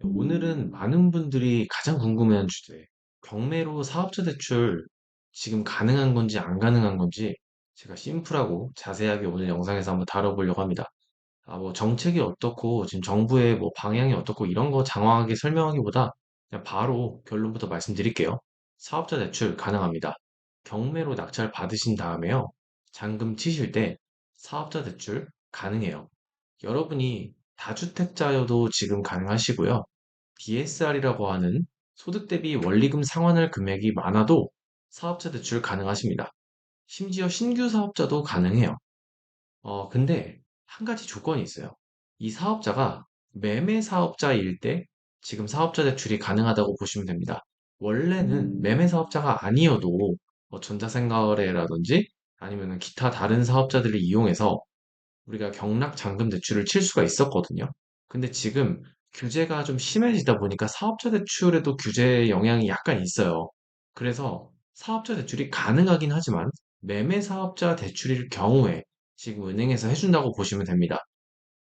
오늘은 많은 분들이 가장 궁금해하는 주제, 경매로 사업자 대출 지금 가능한 건지 안 가능한 건지 제가 심플하고 자세하게 오늘 영상에서 한번 다뤄보려고 합니다. 뭐 정책이 어떻고 지금 정부의 뭐 방향이 어떻고 이런 거 장황하게 설명하기보다 그냥 바로 결론부터 말씀드릴게요. 사업자 대출 가능합니다. 경매로 낙찰 받으신 다음에요. 잔금 치실 때 사업자 대출 가능해요. 여러분이 다주택자여도 지금 가능하시고요. DSR이라고 하는 소득 대비 원리금 상환할 금액이 많아도 사업자 대출 가능하십니다. 심지어 신규 사업자도 가능해요. 근데 한 가지 조건이 있어요. 이 사업자가 매매 사업자일 때 지금 사업자 대출이 가능하다고 보시면 됩니다. 원래는 매매 사업자가 아니어도 뭐 전자생거래라든지 아니면 기타 다른 사업자들을 이용해서 우리가 경락 잔금 대출을 칠 수가 있었거든요. 근데 지금 규제가 좀 심해지다 보니까 사업자 대출에도 규제 영향이 약간 있어요. 그래서 사업자 대출이 가능하긴 하지만 매매 사업자 대출일 경우에 지금 은행에서 해준다고 보시면 됩니다.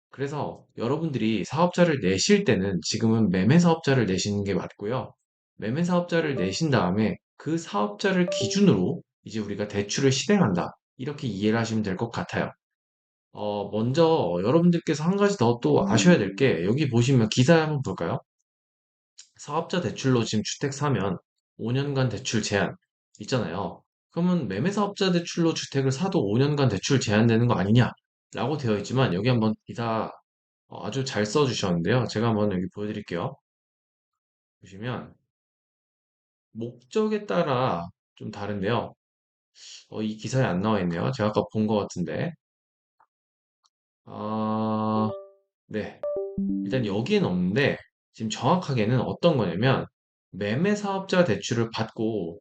그래서 여러분들이 사업자를 내실 때는 지금은 매매 사업자를 내시는 게 맞고요. 매매 사업자를 내신 다음에 그 사업자를 기준으로 이제 우리가 대출을 실행한다. 이렇게 이해를 하시면 될 것 같아요. 먼저 여러분들께서 한 가지 더 또 아셔야 될 게 여기 보시면 기사에 한번 볼까요? 사업자 대출로 지금 주택 사면 5년간 대출 제한 있잖아요. 그러면 매매 사업자 대출로 주택을 사도 5년간 대출 제한되는 거 아니냐? 라고 되어 있지만 여기 한번 기사 아주 잘 써주셨는데요. 제가 한번 여기 보여드릴게요. 보시면 목적에 따라 좀 다른데요. 이 기사에 안 나와 있네요. 제가 아까 본 것 같은데. 아, 네. 일단 여기엔 없는데 지금 정확하게는 어떤 거냐면 매매 사업자 대출을 받고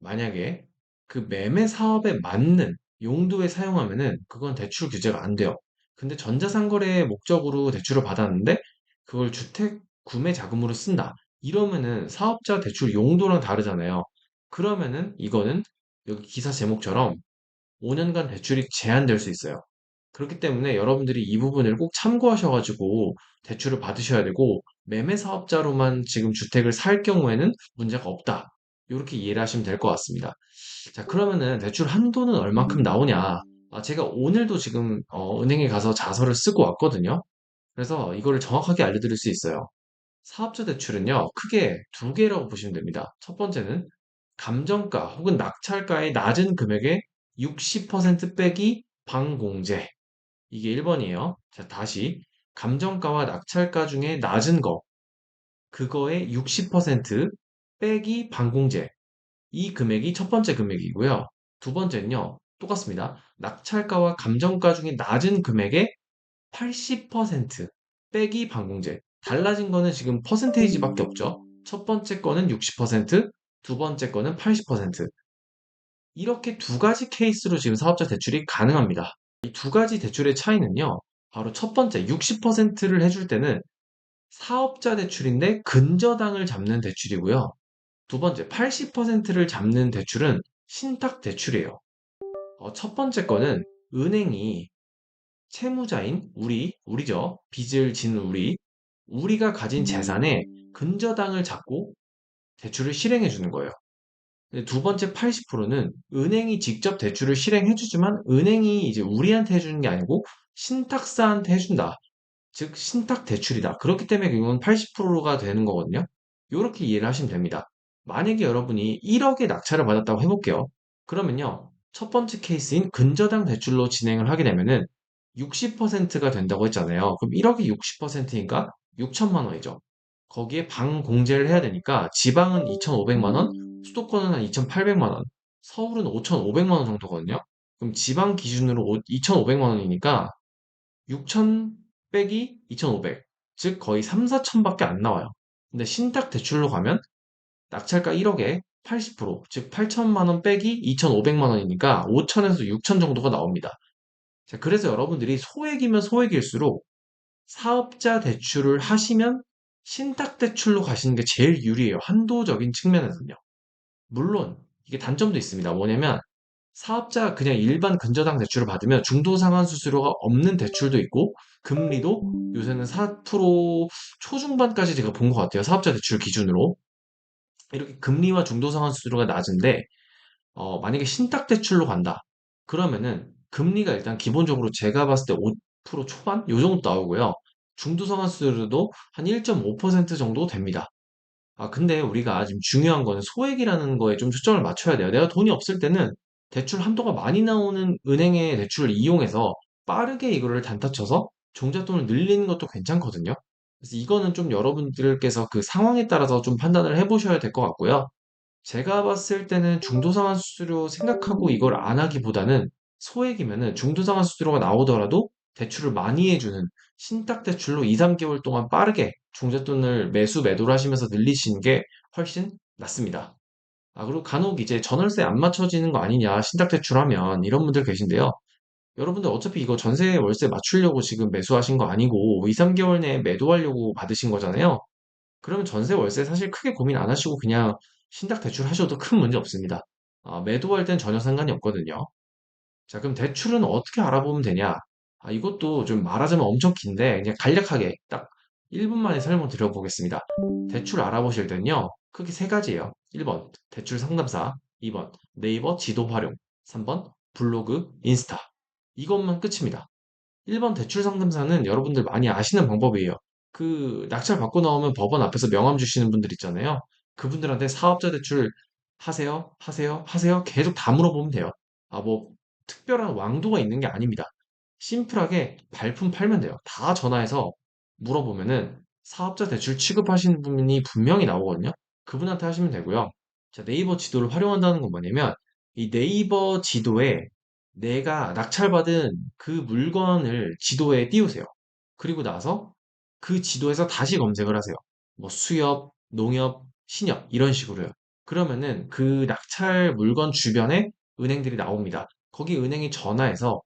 만약에 그 매매 사업에 맞는 용도에 사용하면은 그건 대출 규제가 안 돼요. 근데 전자상거래의 목적으로 대출을 받았는데 그걸 주택 구매 자금으로 쓴다. 이러면은 사업자 대출 용도랑 다르잖아요. 그러면은 이거는 여기 기사 제목처럼 5년간 대출이 제한될 수 있어요. 그렇기 때문에 여러분들이 이 부분을 꼭 참고하셔가지고 대출을 받으셔야 되고 매매 사업자로만 지금 주택을 살 경우에는 문제가 없다. 이렇게 이해를 하시면 될 것 같습니다. 자, 그러면은 대출 한도는 얼만큼 나오냐? 제가 오늘도 지금 은행에 가서 자서를 쓰고 왔거든요. 그래서 이거를 정확하게 알려드릴 수 있어요. 사업자 대출은요, 크게 두 개라고 보시면 됩니다. 첫 번째는 감정가 혹은 낙찰가의 낮은 금액의 60% 빼기 방공제. 이게 1번이에요. 자, 다시. 감정가와 낙찰가 중에 낮은 거, 그거의 60% 빼기 방공제. 이 금액이 첫 번째 금액이고요. 두 번째는요, 똑같습니다. 낙찰가와 감정가 중에 낮은 금액의 80% 빼기 방공제. 달라진 거는 지금 퍼센테이지밖에 없죠. 첫 번째 거는 60%, 두 번째 거는 80%. 이렇게 두 가지 케이스로 지금 사업자 대출이 가능합니다. 이 두 가지 대출의 차이는요, 바로 첫 번째 60%를 해줄 때는 사업자 대출인데 근저당을 잡는 대출이고요. 두 번째 80%를 잡는 대출은 신탁 대출이에요. 첫 번째 거는 은행이 채무자인 우리죠. 빚을 지는 우리가 가진 재산에 근저당을 잡고 대출을 실행해 주는 거예요. 근데 두 번째 80%는 은행이 직접 대출을 실행해 주지만 은행이 이제 우리한테 해주는 게 아니고 신탁사한테 해준다. 즉 신탁 대출이다. 그렇기 때문에 이건 80%가 되는 거거든요. 이렇게 이해를 하시면 됩니다. 만약에 여러분이 1억의 낙찰을 받았다고 해볼게요. 그러면요. 첫 번째 케이스인 근저당 대출로 진행을 하게 되면은 60%가 된다고 했잖아요. 그럼 1억이 60%인가? 6천만 원이죠. 거기에 방 공제를 해야 되니까 지방은 2,500만 원, 수도권은 한 2,800만 원, 서울은 5,500만 원 정도거든요. 그럼 지방 기준으로 2,500만 원이니까 6천 빼기 2,500. 즉 거의 3, 4천밖에 안 나와요. 근데 신탁 대출로 가면 낙찰가 1억에 80%, 즉 8천만 원 빼기 2,500만 원이니까 5천에서 6천 정도가 나옵니다. 자, 그래서 여러분들이 소액이면 소액일수록 사업자 대출을 하시면 신탁 대출로 가시는 게 제일 유리해요. 한도적인 측면에서는요. 물론 이게 단점도 있습니다. 뭐냐면 사업자 그냥 일반 근저당 대출을 받으면 중도상환수수료가 없는 대출도 있고 금리도 요새는 4% 초중반까지 제가 본 것 같아요. 사업자 대출 기준으로. 이렇게 금리와 중도상환수수료가 낮은데 만약에 신탁 대출로 간다. 그러면은 금리가 일단 기본적으로 제가 봤을 때 5% 초반? 요 정도 나오고요. 중도상환수수료도 한 1.5% 정도 됩니다. 근데 우리가 지금 중요한 거는 소액이라는 거에 좀 초점을 맞춰야 돼요. 내가 돈이 없을 때는 대출 한도가 많이 나오는 은행의 대출을 이용해서 빠르게 이거를 단타 쳐서 종잣돈을 늘리는 것도 괜찮거든요. 그래서 이거는 좀 여러분들께서 그 상황에 따라서 좀 판단을 해보셔야 될 것 같고요. 제가 봤을 때는 중도상환 수수료 생각하고 이걸 안 하기보다는 소액이면은 중도상환 수수료가 나오더라도 대출을 많이 해주는 신탁 대출로 2, 3개월 동안 빠르게 종잣돈을 매수 매도를 하시면서 늘리시는 게 훨씬 낫습니다. 그리고 간혹 이제 전월세 안 맞춰지는 거 아니냐, 신탁 대출하면 이런 분들 계신데요. 여러분들 어차피 이거 전세 월세 맞추려고 지금 매수하신 거 아니고 2, 3개월 내에 매도하려고 받으신 거잖아요. 그러면 전세 월세 사실 크게 고민 안 하시고 그냥 신탁 대출 하셔도 큰 문제 없습니다. 매도할 땐 전혀 상관이 없거든요. 자, 그럼 대출은 어떻게 알아보면 되냐? 이것도 좀 말하자면 엄청 긴데 그냥 간략하게 딱 1분 만에 설명 드려보겠습니다. 대출 알아보실 때는요, 크게 세 가지예요. 1번 대출 상담사, 2번 네이버 지도 활용, 3번 블로그, 인스타. 이것만 끝입니다. 1번 대출 상담사는 여러분들 많이 아시는 방법이에요. 그 낙찰 받고 나오면 법원 앞에서 명함 주시는 분들 있잖아요. 그분들한테 사업자 대출 하세요, 하세요, 하세요. 계속 다 물어보면 돼요. 뭐 특별한 왕도가 있는 게 아닙니다. 심플하게 발품 팔면 돼요. 다 전화해서 물어보면은 사업자 대출 취급하시는 분이 분명히 나오거든요. 그분한테 하시면 되고요. 자, 네이버 지도를 활용한다는 건 뭐냐면 이 네이버 지도에 내가 낙찰받은 그 물건을 지도에 띄우세요. 그리고 나서 그 지도에서 다시 검색을 하세요. 뭐 수협, 농협, 신협 이런 식으로요. 그러면은 그 낙찰 물건 주변에 은행들이 나옵니다. 거기 은행이 전화해서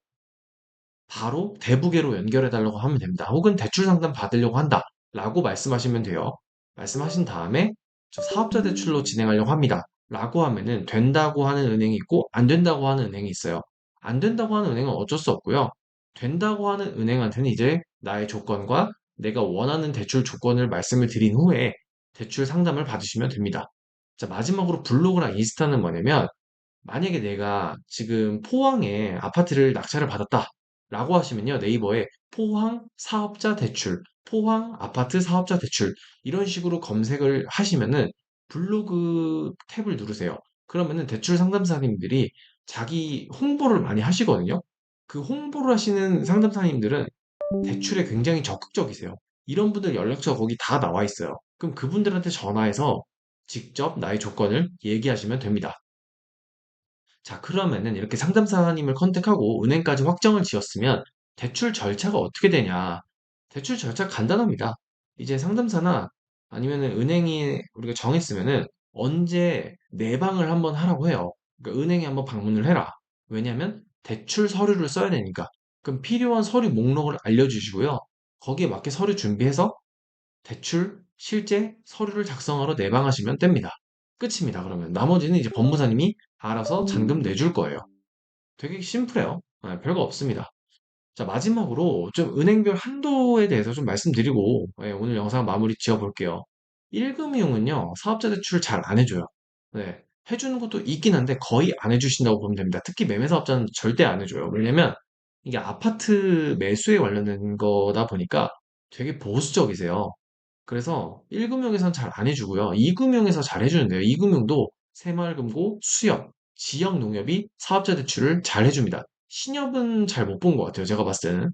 바로 대부계로 연결해 달라고 하면 됩니다. 혹은 대출 상담 받으려고 한다. 라고 말씀하시면 돼요. 말씀하신 다음에 저 사업자 대출로 진행하려고 합니다. 라고 하면은 된다고 하는 은행이 있고 안 된다고 하는 은행이 있어요. 안 된다고 하는 은행은 어쩔 수 없고요. 된다고 하는 은행한테는 이제 나의 조건과 내가 원하는 대출 조건을 말씀을 드린 후에 대출 상담을 받으시면 됩니다. 자, 마지막으로 블로그랑 인스타는 뭐냐면 만약에 내가 지금 포항에 아파트를 낙찰을 받았다. 라고 하시면요. 네이버에 포항 사업자 대출, 포항 아파트 사업자 대출 이런 식으로 검색을 하시면은 블로그 탭을 누르세요. 그러면은 대출 상담사님들이 자기 홍보를 많이 하시거든요. 그 홍보를 하시는 상담사님들은 대출에 굉장히 적극적이세요. 이런 분들 연락처 거기 다 나와 있어요. 그럼 그분들한테 전화해서 직접 나의 조건을 얘기하시면 됩니다. 자, 그러면은 이렇게 상담사님을 컨택하고 은행까지 확정을 지었으면 대출 절차가 어떻게 되냐? 대출 절차 간단합니다. 이제 상담사나 아니면은 은행이 우리가 정했으면은 언제 내방을 한번 하라고 해요. 그러니까 은행에 한번 방문을 해라. 왜냐면 대출 서류를 써야 되니까. 그럼 필요한 서류 목록을 알려주시고요. 거기에 맞게 서류 준비해서 대출 실제 서류를 작성하러 내방하시면 됩니다. 끝입니다. 그러면 나머지는 이제 법무사님이 알아서 잔금 내줄 거예요. 되게 심플해요. 별거 없습니다. 자, 마지막으로 좀 은행별 한도에 대해서 좀 말씀드리고 오늘 영상 마무리 지어볼게요. 1금융은요, 사업자 대출 잘 안 해줘요. 네, 해주는 것도 있긴 한데 거의 안 해주신다고 보면 됩니다. 특히 매매사업자는 절대 안 해줘요. 왜냐면 이게 아파트 매수에 관련된 거다 보니까 되게 보수적이세요. 그래서 1금융에선 잘 안 해주고요. 2금융에서 잘 해주는데요. 2금융도 새마을금고, 수협, 지역농협이 사업자 대출을 잘 해줍니다. 신협은 잘 못 본 것 같아요. 제가 봤을 때는.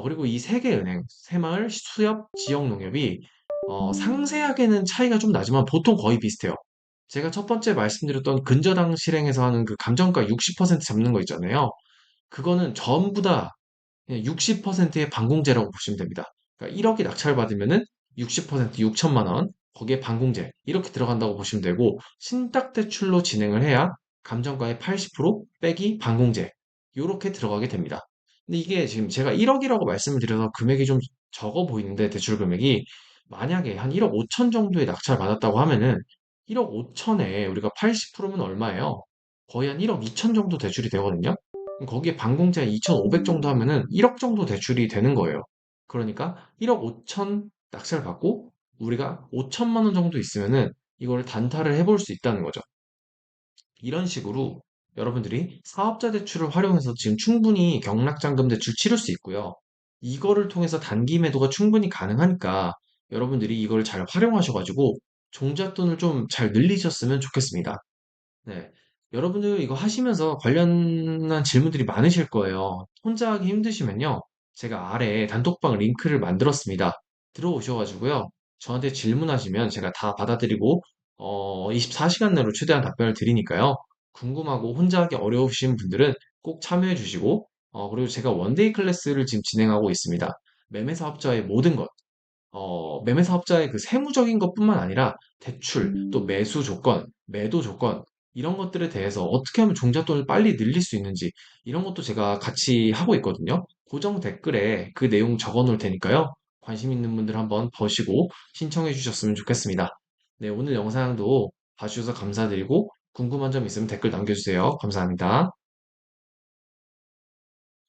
그리고 이 세 개 은행, 새마을, 수협, 지역농협이 상세하게는 차이가 좀 나지만 보통 거의 비슷해요. 제가 첫 번째 말씀드렸던 근저당 실행에서 하는 그 감정가 60% 잡는 거 있잖아요. 그거는 전부 다 그냥 60%의 반공제라고 보시면 됩니다. 그러니까 1억이 낙찰받으면은 60% 6천만 원, 거기에 반공제 이렇게 들어간다고 보시면 되고 신탁대출로 진행을 해야 감정가의 80% 빼기 반공제 이렇게 들어가게 됩니다. 근데 이게 지금 제가 1억이라고 말씀을 드려서 금액이 좀 적어 보이는데 대출 금액이 만약에 한 1억 5천 정도의 낙찰 받았다고 하면은 1억 5천에 우리가 80%면 얼마예요? 거의 한 1억 2천 정도 대출이 되거든요. 그럼 거기에 반공자 2,500 정도 하면은 1억 정도 대출이 되는 거예요. 그러니까 1억 5천 낙찰 받고 우리가 5천만 원 정도 있으면은 이걸 단타를 해볼 수 있다는 거죠. 이런 식으로 여러분들이 사업자 대출을 활용해서 지금 충분히 경락잔금 대출 치를 수 있고요. 이거를 통해서 단기 매도가 충분히 가능하니까 여러분들이 이걸 잘 활용하셔가지고 종잣돈을 좀 잘 늘리셨으면 좋겠습니다. 네. 여러분들 이거 하시면서 관련한 질문들이 많으실 거예요. 혼자 하기 힘드시면요. 제가 아래에 단톡방 링크를 만들었습니다. 들어오셔가지고요. 저한테 질문하시면 제가 다 받아드리고, 24시간 내로 최대한 답변을 드리니까요. 궁금하고 혼자 하기 어려우신 분들은 꼭 참여해 주시고, 그리고 제가 원데이 클래스를 지금 진행하고 있습니다. 매매 사업자의 모든 것, 매매 사업자의 그 세무적인 것뿐만 아니라 대출, 또 매수 조건, 매도 조건, 이런 것들에 대해서 어떻게 하면 종잣돈을 빨리 늘릴 수 있는지, 이런 것도 제가 같이 하고 있거든요. 고정 댓글에 그 내용 적어 놓을 테니까요. 관심 있는 분들 한번 보시고 신청해 주셨으면 좋겠습니다. 네, 오늘 영상도 봐주셔서 감사드리고, 궁금한 점 있으면 댓글 남겨주세요. 감사합니다.